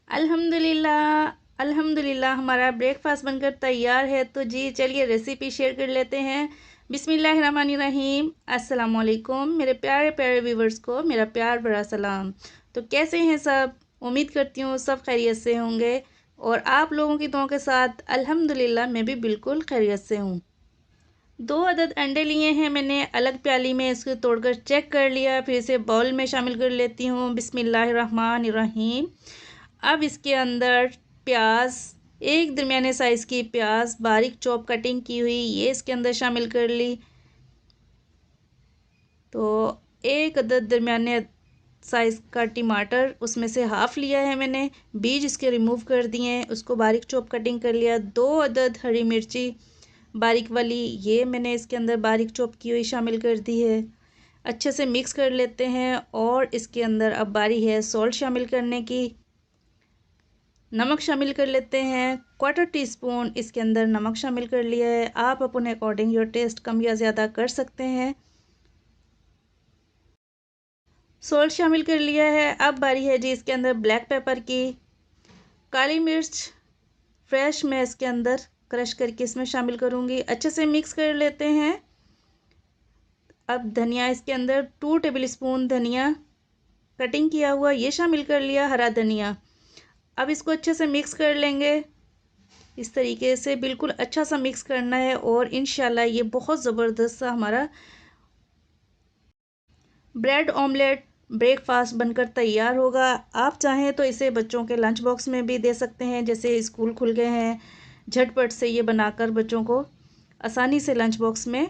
अल्हम्दुलिल्लाह अल्हम्दुलिल्लाह हमारा ब्रेकफास्ट बनकर तैयार है। तो जी चलिए रेसिपी शेयर कर लेते हैं। बिस्मिल्लाहिर्रहमानिर्रहीम। अस्सलाम वालेकुम मेरे प्यारे प्यारे व्यूवर्स को मेरा प्यार भरा सलाम। तो कैसे हैं सब? उम्मीद करती हूँ सब खैरियत से होंगे और आप लोगों की दुआओं के साथ अल्हम्दुलिल्लाह मैं भी बिल्कुल खैरियत से हूँ। 2 अदद अंडे लिए हैं मैंने अलग प्याली में, इसको तोड़कर चेक कर लिया। फिर इसे बाउल में शामिल कर लेती हूँ। बिस्मिल्लाहिर्रहमानिर्रहीम। अब इसके अंदर प्याज, एक दरमियाने साइज़ की प्याज बारीक चॉप कटिंग की हुई, ये इसके अंदर शामिल कर ली। तो 1 अदद दरमियाने साइज़ का टमाटर, उसमें से हाफ़ लिया है मैंने, बीज इसके रिमूव कर दिए हैं, उसको बारीक चॉप कटिंग कर लिया। 2 अदद हरी मिर्ची बारीक वाली, ये मैंने इसके अंदर बारीक चॉप की हुई शामिल कर दी है। अच्छे से मिक्स कर लेते हैं और इसके अंदर अब बारी है सॉल्ट शामिल करने की। नमक शामिल कर लेते हैं। 1/4 टीस्पून इसके अंदर नमक शामिल कर लिया है। आप अपने अकॉर्डिंग योर टेस्ट कम या ज़्यादा कर सकते हैं। सॉल्ट शामिल कर लिया है। अब बारी है जी इसके अंदर ब्लैक पेपर की। काली मिर्च फ्रेश मैं इसके अंदर क्रश करके इसमें शामिल करूँगी। अच्छे से मिक्स कर लेते हैं। अब धनिया इसके अंदर 2 टेबल स्पून धनिया कटिंग किया हुआ ये शामिल कर लिया, हरा धनिया। अब इसको अच्छे से मिक्स कर लेंगे। इस तरीके से बिल्कुल अच्छा सा मिक्स करना है और इंशाल्लाह ये बहुत ज़बरदस्त सा हमारा ब्रेड ऑमलेट ब्रेकफास्ट बनकर तैयार होगा। आप चाहें तो इसे बच्चों के लंच बॉक्स में भी दे सकते हैं। जैसे स्कूल खुल गए हैं, झटपट से ये बनाकर बच्चों को आसानी से लंच बॉक्स में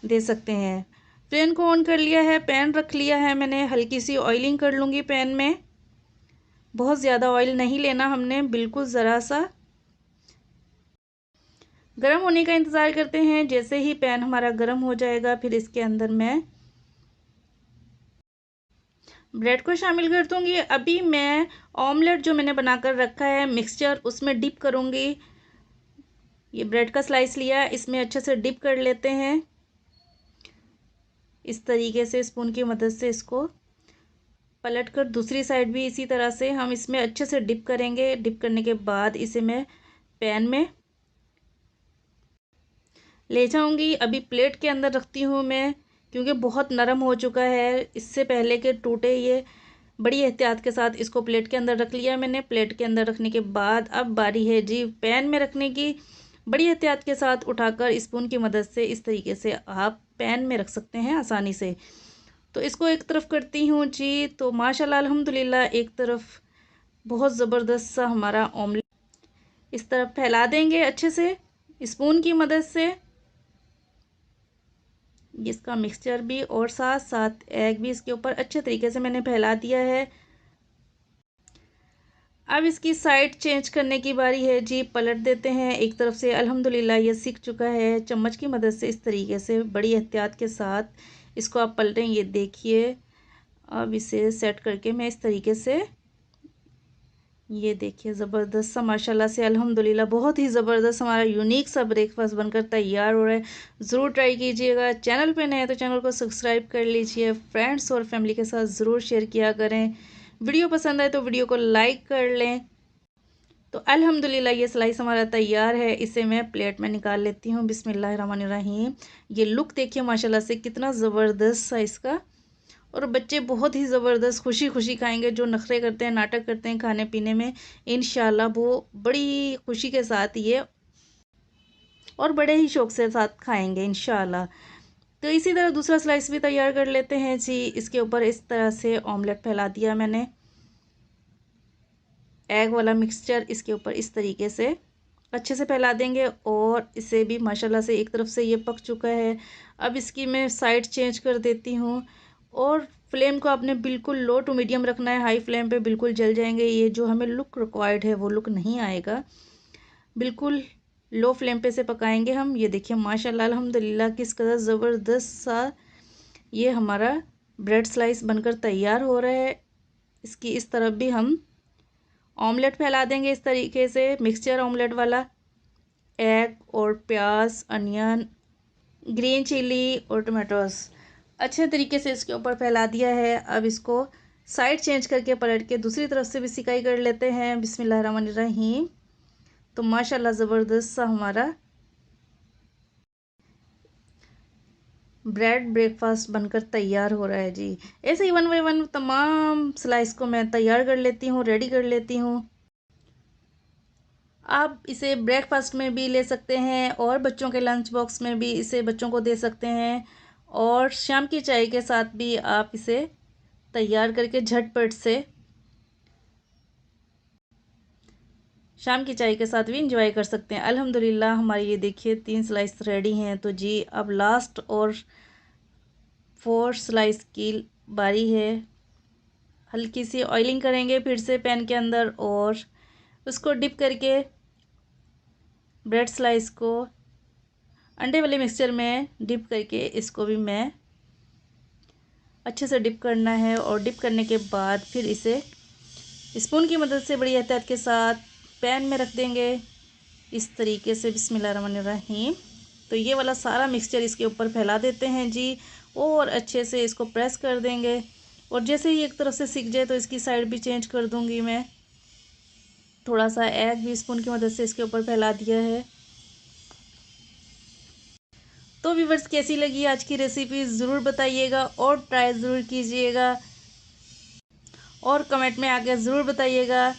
दे सकते हैं। फ्लेम को ऑन कर लिया है, पैन रख लिया है मैंने। हल्की सी ऑयलिंग कर लूँगी पैन में। बहुत ज़्यादा ऑयल नहीं लेना हमने, बिल्कुल ज़रा सा। गर्म होने का इंतज़ार करते हैं। जैसे ही पैन हमारा गर्म हो जाएगा फिर इसके अंदर मैं ब्रेड को शामिल कर दूँगी। अभी मैं ऑमलेट जो मैंने बनाकर रखा है मिक्सचर, उसमें डिप करूँगी। ये ब्रेड का स्लाइस लिया, इसमें अच्छे से डिप कर लेते हैं। इस तरीके से स्पून की मदद से इसको पलटकर दूसरी साइड भी इसी तरह से हम इसमें अच्छे से डिप करेंगे। डिप करने के बाद इसे मैं पैन में ले जाऊंगी। अभी प्लेट के अंदर रखती हूँ मैं, क्योंकि बहुत नरम हो चुका है, इससे पहले कि टूटे ये। बड़ी एहतियात के साथ इसको प्लेट के अंदर रख लिया मैंने। प्लेट के अंदर रखने के बाद अब बारी है जी पैन में रखने की। बड़ी एहतियात के साथ उठाकर स्पून की मदद से इस तरीके से आप पैन में रख सकते हैं आसानी से। तो इसको एक तरफ करती हूँ जी। तो माशाल्लाह अल्हम्दुलिल्लाह एक तरफ बहुत ज़बरदस्त सा हमारा ऑमलेट इस तरफ फैला देंगे अच्छे से स्पून की मदद से इसका मिक्सचर भी, और साथ साथ एग भी इसके ऊपर अच्छे तरीके से मैंने फैला दिया है। अब इसकी साइड चेंज करने की बारी है जी। पलट देते हैं एक तरफ से। अल्हम्दुलिल्लाह ये सीख चुका है। चम्मच की मदद से इस तरीके से बड़ी एहतियात के साथ इसको आप पलटें। ये देखिए, अब इसे सेट करके मैं इस तरीके से, ये देखिए ज़बरदस्त सा माशाल्लाह से अल्हम्दुलिल्लाह बहुत ही ज़बरदस्त हमारा यूनिक सा ब्रेकफास्ट बनकर तैयार हो रहा है। ज़रूर ट्राई कीजिएगा। चैनल पे नए हैं तो चैनल को सब्सक्राइब कर लीजिए। फ्रेंड्स और फैमिली के साथ ज़रूर शेयर किया करें। वीडियो पसंद आए तो वीडियो को लाइक कर लें। तो अल्हम्दुलिल्लाह ये स्लाइस हमारा तैयार है। इसे मैं प्लेट में निकाल लेती हूँ। बिस्मिल्लाहिर्रहमानिर्रहीम। ये लुक देखिए माशाल्लाह से कितना ज़बरदस्त सा इसका। और बच्चे बहुत ही ज़बरदस्त खुशी खुशी खाएंगे। जो नखरे करते हैं, नाटक करते हैं खाने पीने में, इंशाल्लाह वो बड़ी खुशी के साथ ये और बड़े ही शौक़ से साथ खाएंगे इंशाल्लाह। तो इसी तरह दूसरा स्लाइस भी तैयार कर लेते हैं जी। इसके ऊपर इस तरह से ऑमलेट फैला दिया मैंने। एग वाला मिक्सचर इसके ऊपर इस तरीके से अच्छे से फैला देंगे और इसे भी माशाल्लाह से एक तरफ से ये पक चुका है। अब इसकी मैं साइड चेंज कर देती हूँ और फ्लेम को आपने बिल्कुल लो टू मीडियम रखना है। हाई फ्लेम पे बिल्कुल जल जाएंगे। ये जो हमें लुक रिक्वायर्ड है वो लुक नहीं आएगा। बिल्कुल लो फ्लेम पे से पकाएंगे हम। ये देखिए माशाल्लाह अल्हम्दुलिल्लाह किस कदर ज़बरदस्त सा ये हमारा ब्रेड स्लाइस बनकर तैयार हो रहा है। इसकी इस तरफ भी हम ऑमलेट फैला देंगे इस तरीके से, मिक्सचर ऑमलेट वाला। एग और प्याज, अनियन, ग्रीन चिली और टमाटोस अच्छे तरीके से इसके ऊपर फैला दिया है। अब इसको साइड चेंज करके पलट के दूसरी तरफ से भी सिकाई कर लेते हैं। बिस्मिल्लाहिर्रहमानिर्रहीम। तो माशाल्लाह ज़बरदस्त सा हमारा ब्रेड ब्रेकफास्ट बनकर तैयार हो रहा है जी। ऐसे ही 1 बाय 1 तमाम स्लाइस को मैं तैयार कर लेती हूँ, रेडी कर लेती हूँ। आप इसे ब्रेकफास्ट में भी ले सकते हैं और बच्चों के लंच बॉक्स में भी इसे बच्चों को दे सकते हैं, और शाम की चाय के साथ भी आप इसे तैयार करके झटपट से शाम की चाय के साथ भी इंजॉय कर सकते हैं। अल्हम्दुलिल्लाह हमारी ये देखिए 3 स्लाइस रेडी हैं। तो जी अब लास्ट और 4 स्लाइस की बारी है। हल्की सी ऑयलिंग करेंगे फिर से पैन के अंदर, और उसको डिप करके ब्रेड स्लाइस को अंडे वाले मिक्सचर में डिप करके इसको भी मैं अच्छे से डिप करना है। और डिप करने के बाद फिर इसे स्पून की मदद से बड़ी एहतियात के साथ पैन में रख देंगे इस तरीके से। बिस्मिल्लाहिर्रहमानिर्रहीम। तो ये वाला सारा मिक्सचर इसके ऊपर फैला देते हैं जी, और अच्छे से इसको प्रेस कर देंगे। और जैसे ही एक तरफ से सिक जाए तो इसकी साइड भी चेंज कर दूंगी मैं। थोड़ा सा एग भी स्पून की मदद से इसके ऊपर फैला दिया है। तो व्यूअर्स कैसी लगी आज की रेसिपी ज़रूर बताइएगा और ट्राई ज़रूर कीजिएगा, और कमेंट में आके ज़रूर बताइएगा।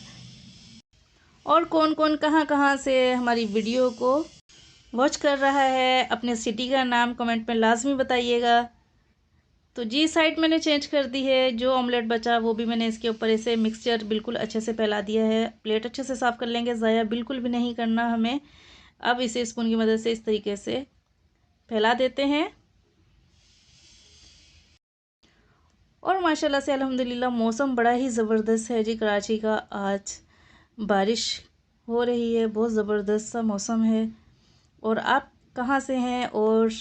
और कौन कौन कहाँ कहाँ से हमारी वीडियो को वॉच कर रहा है, अपने सिटी का नाम कमेंट में लाजमी बताइएगा। तो जी साइड मैंने चेंज कर दी है। जो ऑमलेट बचा वो भी मैंने इसके ऊपर ऐसे मिक्सचर बिल्कुल अच्छे से फैला दिया है। प्लेट अच्छे से साफ़ कर लेंगे, ज़ाया बिल्कुल भी नहीं करना हमें। अब इसे स्पून की मदद से इस तरीके से फैला देते हैं। और माशाल्लाह से अल्हम्दुलिल्लाह मौसम बड़ा ही ज़बरदस्त है जी कराची का। आज बारिश हो रही है, बहुत ज़बरदस्त सा मौसम है। और आप कहाँ से हैं और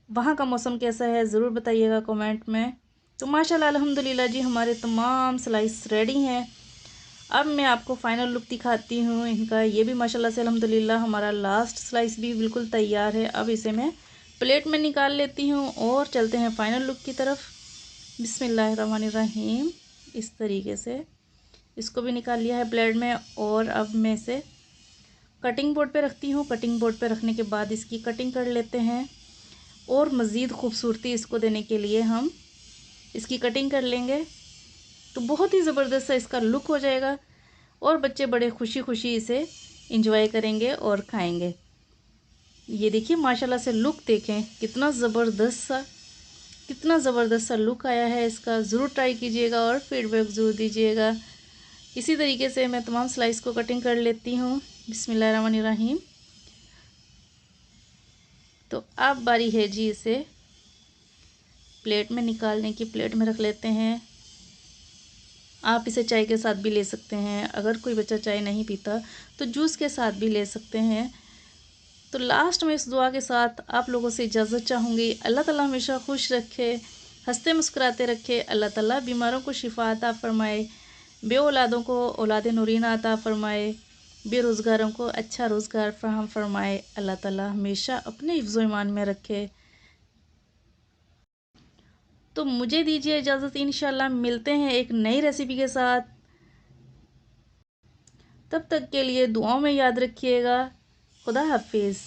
वहाँ का मौसम कैसा है ज़रूर बताइएगा कमेंट में। तो माशाल्लाह अल्हम्दुलिल्लाह जी हमारे तमाम स्लाइस रेडी हैं। अब मैं आपको फ़ाइनल लुक दिखाती हूँ इनका। ये भी माशाल्लाह से अल्हम्दुलिल्लाह हमारा लास्ट स्लाइस भी बिल्कुल तैयार है। अब इसे मैं प्लेट में निकाल लेती हूँ और चलते हैं फ़ाइनल लुक की तरफ। बिस्मिल्लाहिर्रहमानिर्रहीम। इस तरीके से इसको भी निकाल लिया है प्लेट में, और अब मैं इसे कटिंग बोर्ड पे रखती हूँ। कटिंग बोर्ड पे रखने के बाद इसकी कटिंग कर लेते हैं, और मज़ीद खूबसूरती इसको देने के लिए हम इसकी कटिंग कर लेंगे। तो बहुत ही ज़बरदस्त सा इसका लुक हो जाएगा, और बच्चे बड़े खुशी खुशी इसे इंजॉय करेंगे और खाएंगे। ये देखिए माशाल्लाह से लुक देखें कितना ज़बरदस्त सा लुक आया है इसका। ज़रूर ट्राई कीजिएगा और फीडबैक ज़रूर दीजिएगा। इसी तरीके से मैं तमाम स्लाइस को कटिंग कर लेती हूँ। बिस्मिल्लाहिर्रहमानिर्रहीम। तो अब बारी है जी इसे प्लेट में निकालने की। प्लेट में रख लेते हैं। आप इसे चाय के साथ भी ले सकते हैं, अगर कोई बच्चा चाय नहीं पीता तो जूस के साथ भी ले सकते हैं। तो लास्ट में इस दुआ के साथ आप लोगों से इजाज़त चाहूँगी। अल्लाह ताला हमेशा खुश रखे, हंसते मुस्कुराते रखे। अल्लाह ताला बीमारों को शिफा अता फ़रमाए, बे औलादों को औलाद नूरीना अता फ़रमाए, बेरोज़गारों को अच्छा रोज़गार फ़राहम फ़रमाए। अल्लाह ताला हमेशा अपने हिफ्ज़ ईमान में रखे। तो मुझे दीजिए इजाज़त, इंशाल्लाह मिलते हैं एक नई रेसिपी के साथ। तब तक के लिए दुआओं में याद रखिएगा। खुदा हाफिज़।